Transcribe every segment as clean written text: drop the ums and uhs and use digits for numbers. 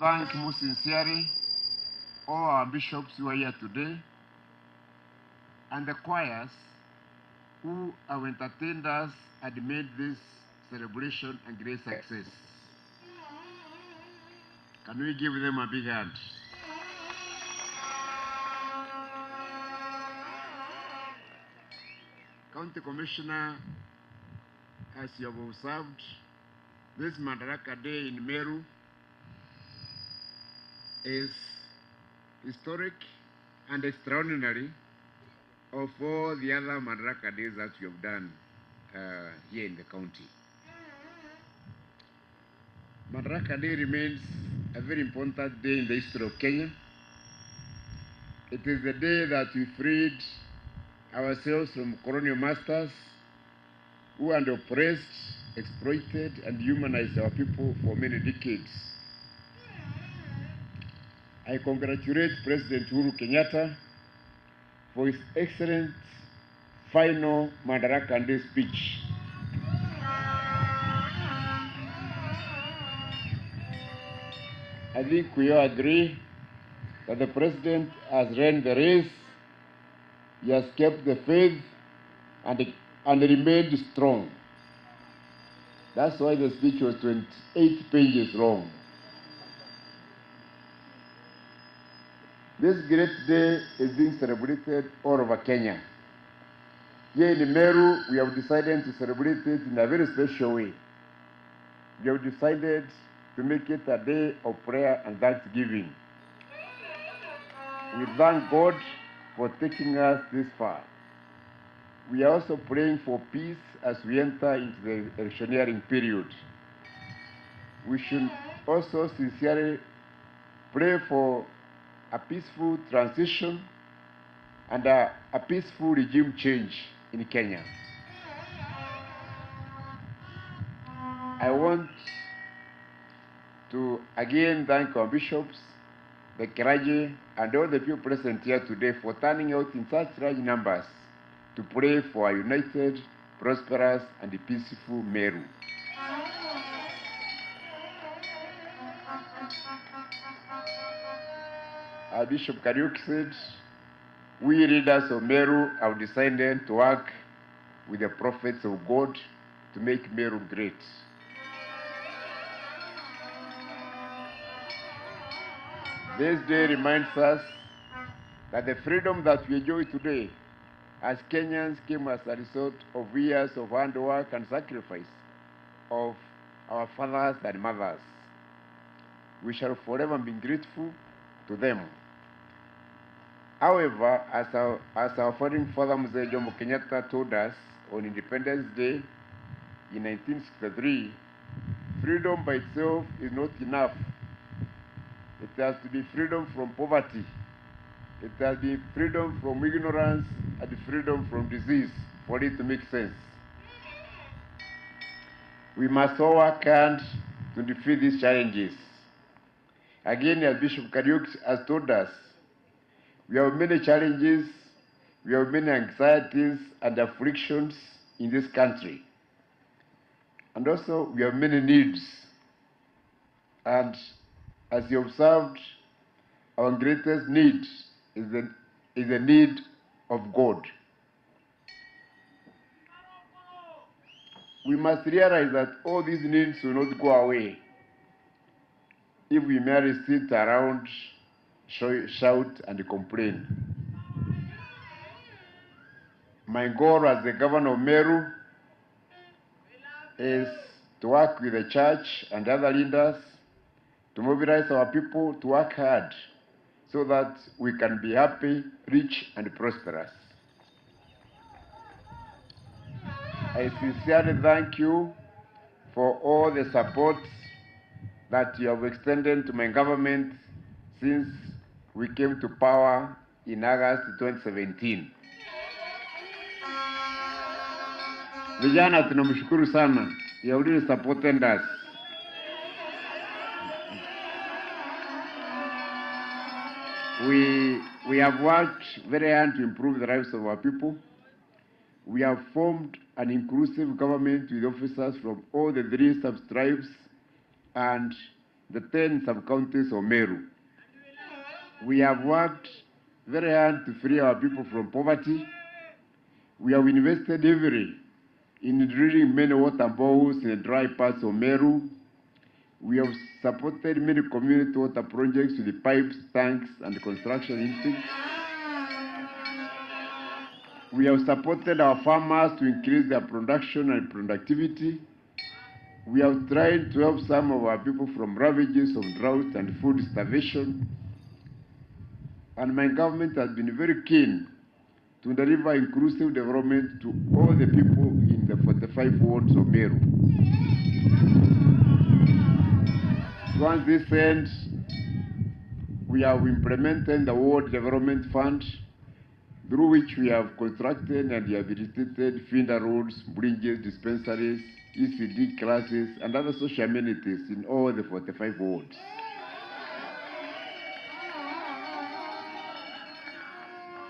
thank most sincerely all our bishops who are here today and the choirs who have entertained us and made this celebration a great success. Can we give them a big hand? County Commissioner, as you have observed, this Madaraka Day in Meru is historic and extraordinary of all the other Madaraka Days that you have done here in the county. Madaraka Day remains a very important day in the history of Kenya. It is the day that we freed ourselves from colonial masters who had oppressed, exploited, and humanized our people for many decades. I congratulate President Uhuru Kenyatta for his excellent final Madaraka Day speech. I think we all agree that the President has run the race, he has kept the faith, and remained strong. That's why the speech was 28 pages long. This great day is being celebrated all over Kenya. Here in Meru, we have decided to celebrate it in a very special way. We have decided to make it a day of prayer and thanksgiving. We thank God for taking us this far. We are also praying for peace as we enter into the electioneering period. We should also sincerely pray for a peaceful transition and a peaceful regime change in Kenya. I want to again thank our bishops, the clergy, and all the people present here today for turning out in such large numbers to pray for a united, prosperous, and peaceful Meru. Our Bishop Kariuki said, we leaders of Meru have decided to work with the prophets of God to make Meru great. This day reminds us that the freedom that we enjoy today as Kenyans came as a result of years of hard work and sacrifice of our fathers and mothers. We shall forever be grateful to them. However, as our founding father Mzee Jomo Kenyatta told us on Independence Day in 1963, freedom by itself is not enough. It has to be freedom from poverty. It has to be freedom from ignorance and freedom from disease for it to make sense. We must all work hard to defeat these challenges. Again, as Bishop Kariuki has told us, we have many challenges, we have many anxieties and afflictions in this country. And also, we have many needs. And as you observed, our greatest need is the need of God. We must realize that all these needs will not go away if we merely sit around, shout, and complain. My goal as the governor of Meru is to work with the church and other leaders to mobilize our people to work hard so that we can be happy, rich, and prosperous. I sincerely thank you for all the support that you have extended to my government since we came to power in August 2017. Vijana, tunamshukuru sana. You have really supported us. We have worked very hard to improve the lives of our people. We have formed an inclusive government with officers from all the three sub-tribes, and the 10 sub-counties of Meru. We have worked very hard to free our people from poverty. We have invested heavily in drilling many water boreholes in the dry parts of Meru. We have supported many community water projects with pipes, tanks, and construction intakes. We have supported our farmers to increase their production and productivity. We have tried to help some of our people from ravages of drought and food starvation. And my government has been very keen to deliver inclusive development to all the people in the 45 wards of Meru. Once this ends, we have implemented the Ward Development Fund, through which we have constructed and rehabilitated feeder roads, bridges, dispensaries, ECD classes, and other social amenities in all the 45 wards.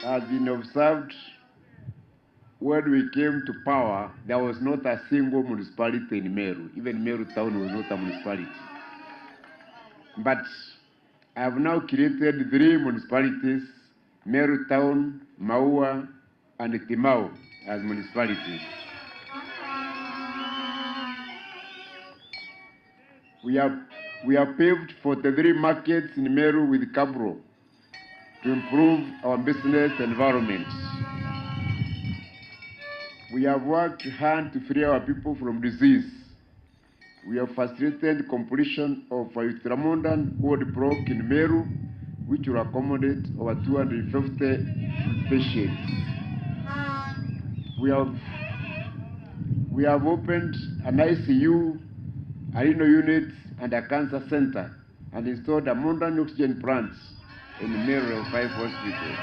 Has been observed when we came to power, there was not a single municipality in Meru. Even Meru town was not a municipality. But I have now created 3 municipalities, Meru town, Maua, and Timau as municipalities. We have paved 43 markets in Meru with Cabro to improve our business environment. We have worked hard to free our people from disease. We have facilitated completion of a ultramodern ward block in Meru, which will accommodate over 250 patients. We have opened an ICU, a renal unit, and a cancer center, and installed a modern oxygen plant in Meru 5 hospitals.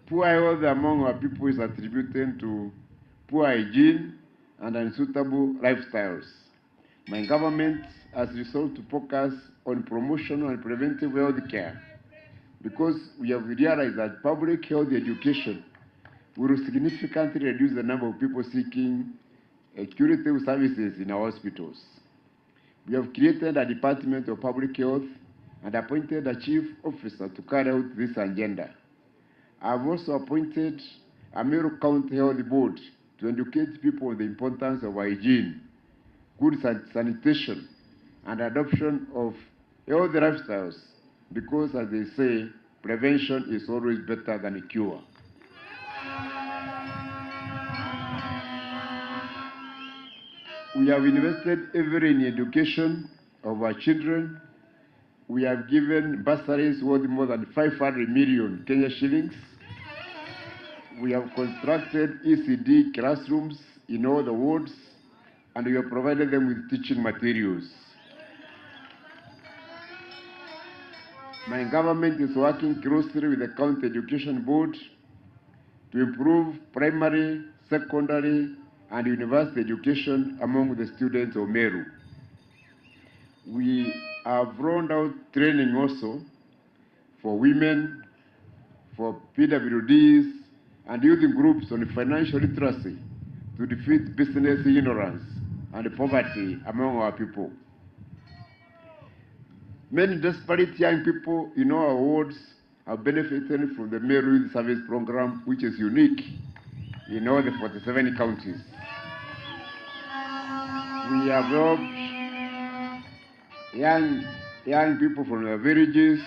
Poor health among our people is attributed to poor hygiene and unsuitable lifestyles. My government has resolved to focus on promotion and preventive health care because we have realized that public health education will significantly reduce the number of people seeking curative services in our hospitals. We have created a Department of Public Health and appointed a chief officer to carry out this agenda. I have also appointed a Meru County Health Board to educate people on the importance of hygiene, good sanitation, and adoption of healthy lifestyles, because, as they say, prevention is always better than a cure. We have invested heavily in education of our children. We have given bursaries worth more than 500 million Kenya shillings. We have constructed ECD classrooms in all the wards, and we have provided them with teaching materials. My government is working closely with the County Education Board to improve primary, secondary, and university education among the students of Meru. We have rolled out training also for women, for PWDs, and youth groups on financial literacy to defeat business ignorance and poverty among our people. Many desperate young people in our wards have benefited from the Meru Youth Service Program, which is unique in all the 47 counties. We have helped young people from our villages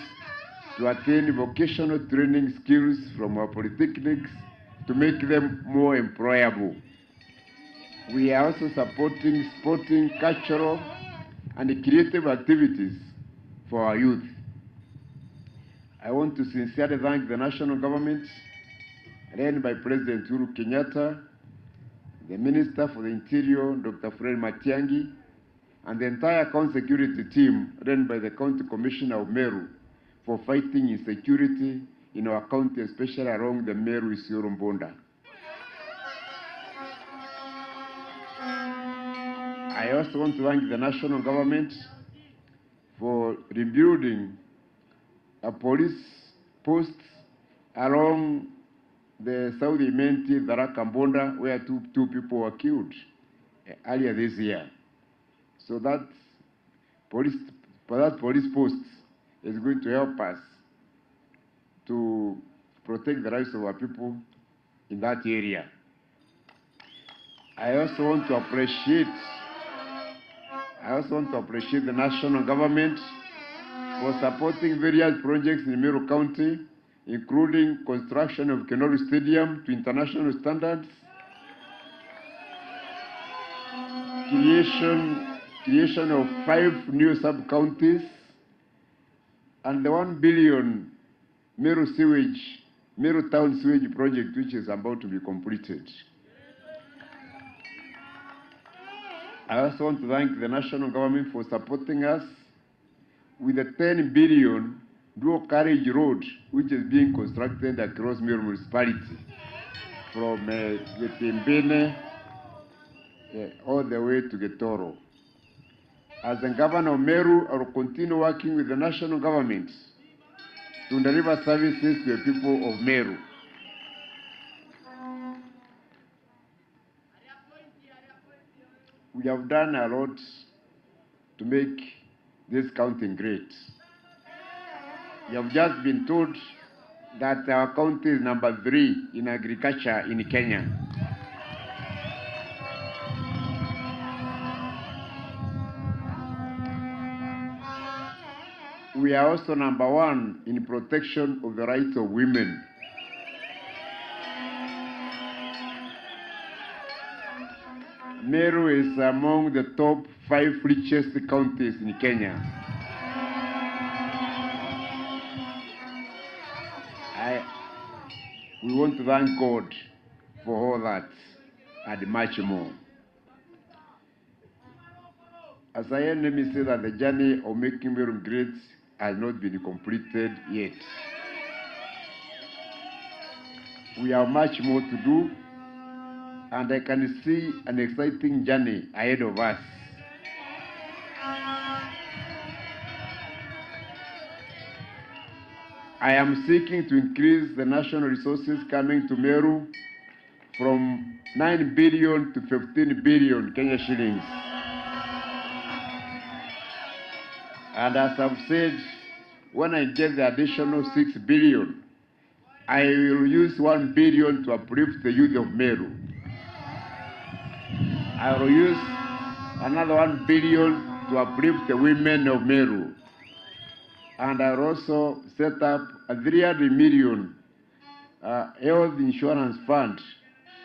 to attain vocational training skills from our polytechnics to make them more employable. We are also supporting sporting, cultural, and creative activities for our youth. I want to sincerely thank the national government, led by President Uhuru Kenyatta, the Minister for the Interior, Dr. 𝒊𝒂𝒊𝒕𝒖𝒔 𝒂𝒂𝒄𝒉, and the entire county security team, led by the County Commissioner of Meru, for fighting insecurity in our county, especially along the Meru-Isiolo border. I also want to thank the national government for rebuilding a police posts along the South Imenti, Dharakambonda, where two people were killed earlier this year. So that police post is going to help us to protect the rights of our people in that area. I also want to appreciate the national government for supporting various projects in Meru County, including construction of Kenolu Stadium to international standards, creation of 5 new sub-counties, and the 1 billion Meru Town sewage project, which is about to be completed. I also want to thank the national government for supporting us with a 10 billion dual carriage road, which is being constructed across Meru municipality from Getembene all the way to Getoro. As the governor of Meru, I will continue working with the national government to deliver services to the people of Meru. We have done a lot to make this county great. You have just been told that our county is number 3 in agriculture in Kenya. We are also number 1 in protection of the rights of women. Meru is among the top 5 richest counties in Kenya. We want to thank God for all that and much more. As I end, let me say that the journey of making Meru great has not been completed yet. We have much more to do, and I can see an exciting journey ahead of us. I am seeking to increase the national resources coming to Meru from 9 billion to 15 billion Kenya shillings. And as I've said, when I get the additional 6 billion, I will use 1 billion to uplift the youth of Meru. I will use another 1 billion to uplift the women of Meru. And I will also set up a 300 million health insurance fund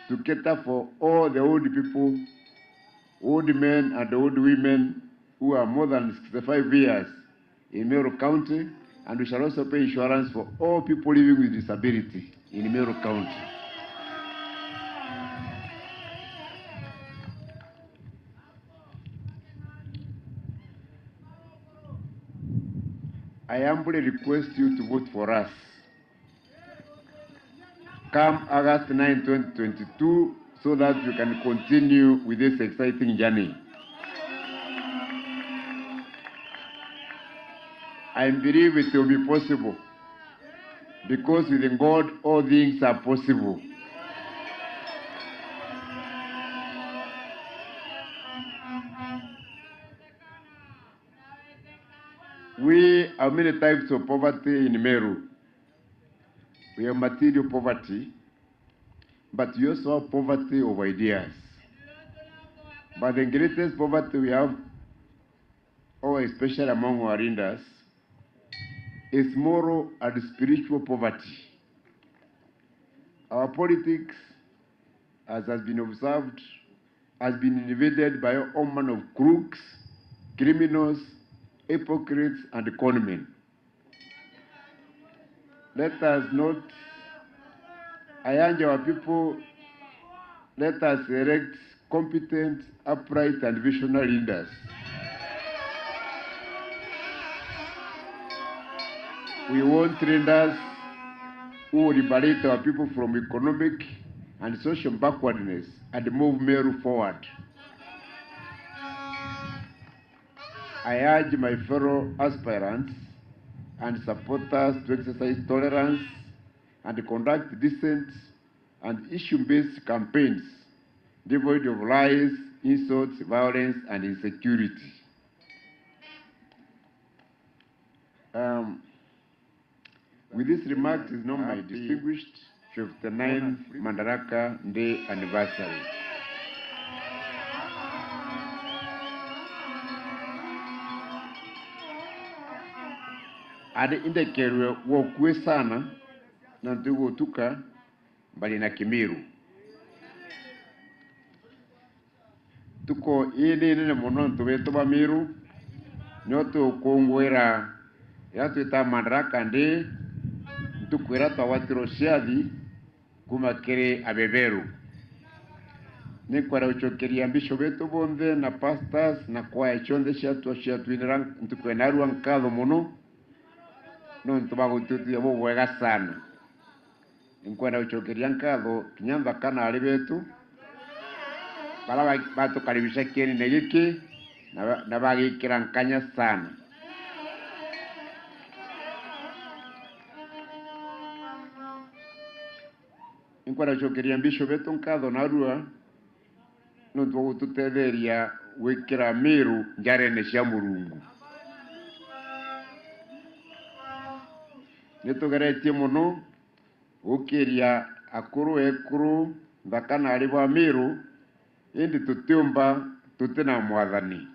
to cater for all the old people, old men and old women who are more than 65 years in Meru County, and we shall also pay insurance for all people living with disability in Meru County. I humbly request you to vote for us. Come August 9, 2022, so that we can continue with this exciting journey. I believe it will be possible, because with God all things are possible. We have many types of poverty in Meru. We have material poverty, but we also have poverty of ideas. But the greatest poverty we have, or especially among our leaders, is moral and spiritual poverty. Our politics, as has been observed, has been invaded by all manner of crooks, criminals, hypocrites, and conmen. Let us not, I urge our people, let us elect competent, upright, and visionary leaders. We want leaders who will liberate our people from economic and social backwardness and move Meru forward. I urge my fellow aspirants and supporters to exercise tolerance and conduct decent and issue-based campaigns devoid of lies, insults, violence, and insecurity. With these remarks is now my distinguished 59th Madaraka Day anniversary. Ade indekerwe wokwe sana na ntugo tuka mbali na Kimiru. Tuko nene mono ntubeto ba Miru nyoto kongwera yatu ita Madaraka Day tukwera tawatiro shiadi kumakere abeberu. Nikwara uchokeria mbisho beto bonde na pastors na kwa chonde shiatu inirang ntukwenaru ankado mono no ntubago tutu yabo wega sana. Nikwara uchokeria ankado kinyamba kana ali betu bala bato karibisha keni negiki na bagi kirankanya sana. Nikwara uchokeria mbisho beto ankado narua no tubago tutederia wekira Miru njarene cia Murungu. Nitugeretie muno gukiria akuru ekuru ndakana ari ba Miru indi tutiumba tutina mwathani.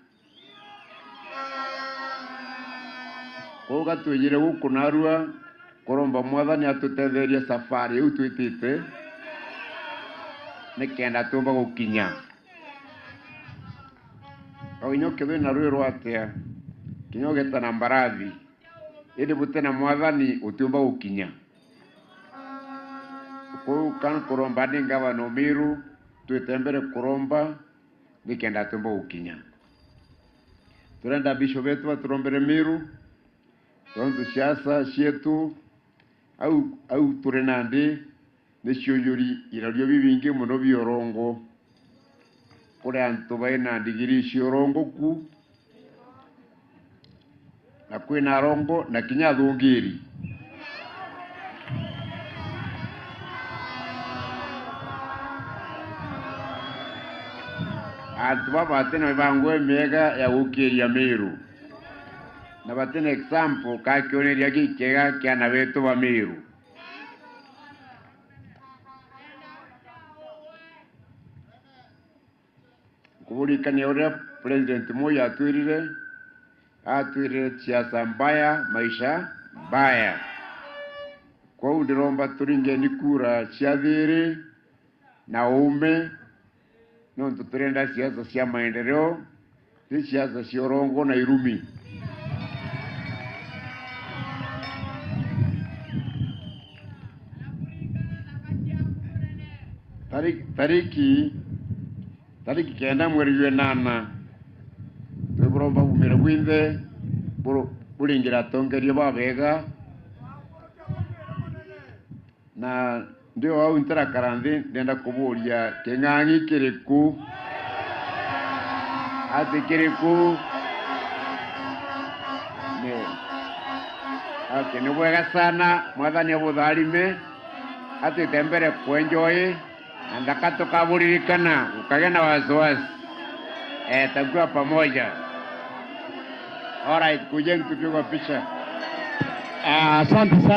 Koga tuyire guku narua koromba mwathani atutederia safari iu twitite nikenda tumba gukinya. Oinyoke thina rwi rwatia kinyogeta na mbarathi indi butena mwathani utiumba gukinya. Kou kan kuromba ni gavana Miru twitembere kuromba nikenda tumba gukinya. Turenda bisho betu baturombere Miru tondu siasa cietu au turenandi nicio yuri irario bibingi muno biorongo kuri antu baina ndigiri ciorongo ku na kwina rongo na kinya thungiri. Antu babatena bangwe mega ya gukiria Miru na batena example ka kioneria gikega kia na betu ba Miru. Kubulikania uria President Moi atwirire siasa mbaya, maisha mbaya. Kwa ndiromba turingeni kura cia thiri na ume no turenda siasa cia maendeleo, si siasa cia urongo na irumi. Tariki kenda mweri wa 8 tuburomba bumire bwinthe buringira tongeria babega na ndio au ntara karanthi ndenda kuburia king'ang'i kiriku ati kiriku ni wega sana mwathani abutharime ati tembere kuenjoy andaka tukaburirikana ukagea na wasiwasi takuwa pamoja. Alright, kujeni tupigwe picha. Asante sana.